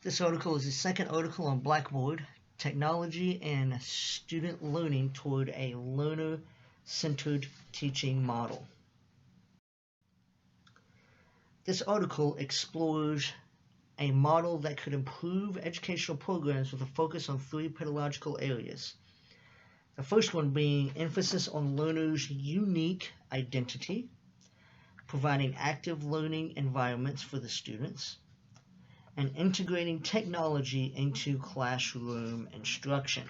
This article is the second article on Blackboard, Technology and Student Learning Toward a Learner-Centered Teaching Model. This article explores a model that could improve educational programs with a focus on three pedagogical areas. The first one being emphasis on learners' unique identity, providing active learning environments for the students, and integrating technology into classroom instruction.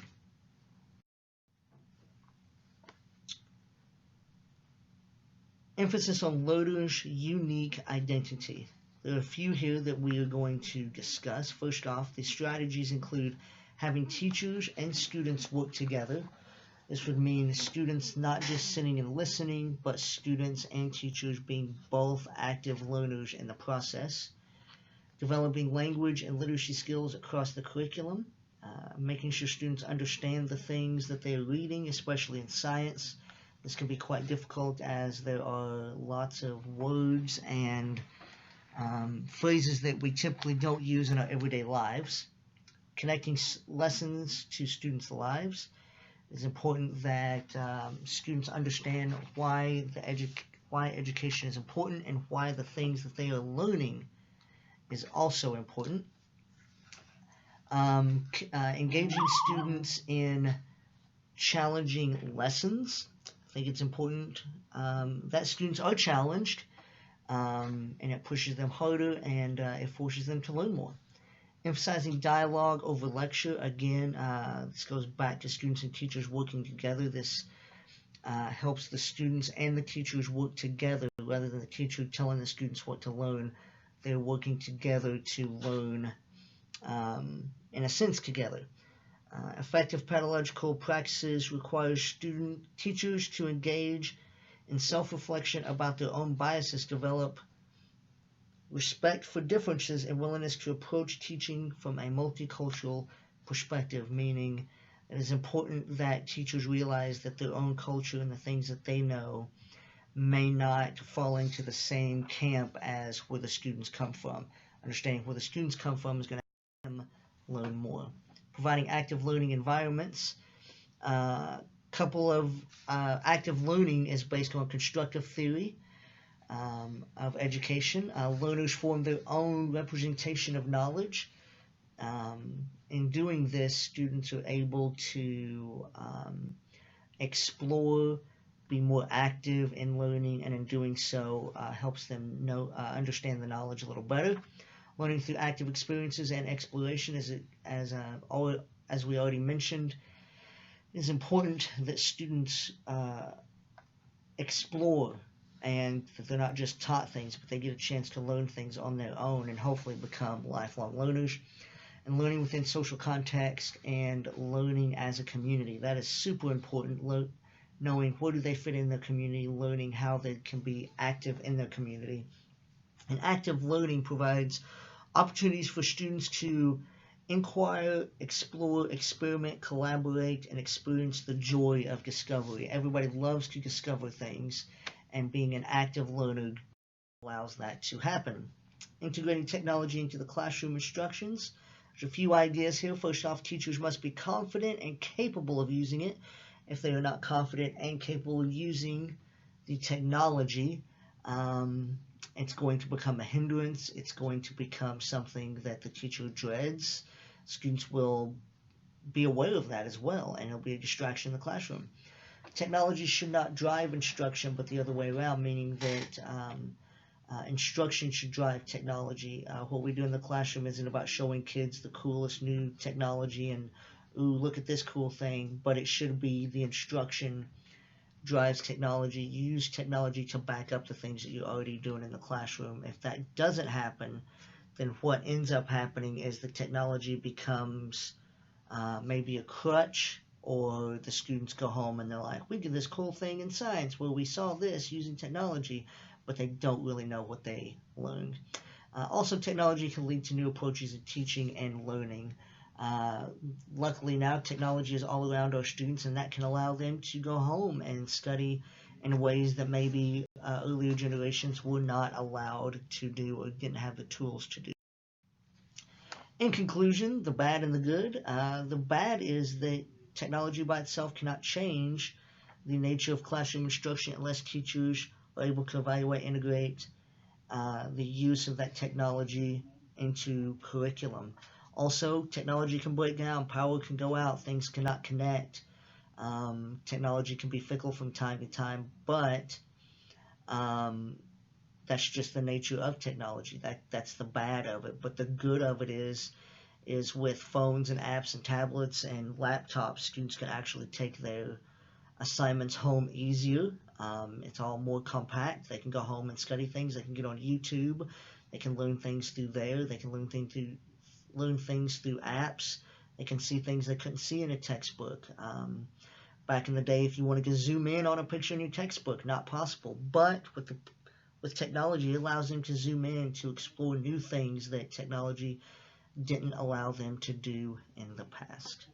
Emphasis on learners' unique identity. There are a few here that we are going to discuss. First off, the strategies include having teachers and students work together. This would mean students not just sitting and listening, but students and teachers being both active learners in the process. Developing language and literacy skills across the curriculum, making sure students understand the things that they're reading, especially in science. This can be quite difficult as there are lots of words and phrases that we typically don't use in our everyday lives. Connecting lessons to students' lives. It's important that students understand why education is important and why the things that they are learning is also important. Engaging students in challenging lessons. I think it's important that students are challenged, and it pushes them harder and it forces them to learn more. Emphasizing dialogue over lecture. Again, this goes back to students and teachers working together. This helps the students and the teachers work together rather than the teacher telling the students what to learn. They're working together to learn, in a sense, together. Effective pedagogical practices requires teachers to engage in self-reflection about their own biases, develop respect for differences, and willingness to approach teaching from a multicultural perspective, meaning it is important that teachers realize that their own culture and the things that they know may not fall into the same camp as where the students come from. Understanding where the students come from is going to help them learn more. Providing active learning environments. Couple of active learning is based on constructive theory of education. Learners form their own representation of knowledge. In doing this, students are able to explore, be more active in learning, and in doing so helps them understand the knowledge a little better. Learning through active experiences and exploration, as we already mentioned, it is important that students explore and that they're not just taught things, but they get a chance to learn things on their own and hopefully become lifelong learners. And learning within social context and learning as a community. That is super important. Knowing where do they fit in their community, learning how they can be active in their community. And active learning provides opportunities for students to inquire, explore, experiment, collaborate, and experience the joy of discovery. Everybody loves to discover things, and being an active learner allows that to happen. Integrating technology into the classroom instructions. There's a few ideas here. First off, teachers must be confident and capable of using it. If they are not confident and capable of using the technology, it's going to become a hindrance. It's going to become something that the teacher dreads. Students will be aware of that as well, and it'll be a distraction in the classroom. Technology should not drive instruction, but the other way around, meaning that instruction should drive technology. What we do in the classroom isn't about showing kids the coolest new technology and, ooh, look at this cool thing, but it should be the instruction drives technology. Use technology to back up the things that you're already doing in the classroom. If that doesn't happen, then what ends up happening is the technology becomes maybe a crutch, or the students go home and they're like, we did this cool thing in science where we saw this using technology, but they don't really know what they learned. Also, technology can lead to new approaches in teaching and learning. Luckily now, technology is all around our students, and that can allow them to go home and study in ways that maybe earlier generations were not allowed to do or didn't have the tools to do. In conclusion, the bad and the good. The bad is that technology by itself cannot change the nature of classroom instruction unless teachers are able to evaluate, integrate the use of that technology into curriculum. Also, technology can break down, power can go out, things cannot connect. Technology can be fickle from time to time, but um, that's just the nature of technology. That's the bad of it. But the good of it is with phones and apps and tablets and laptops, students can actually take their assignments home easier. It's all more compact. They can go home and study things. They can get on YouTube. They can learn things through there. They can learn things through apps. They can see things they couldn't see in a textbook. Back in the day, if you wanted to zoom in on a picture in your textbook, not possible. But with technology, it allows them to zoom in to explore new things that technology didn't allow them to do in the past.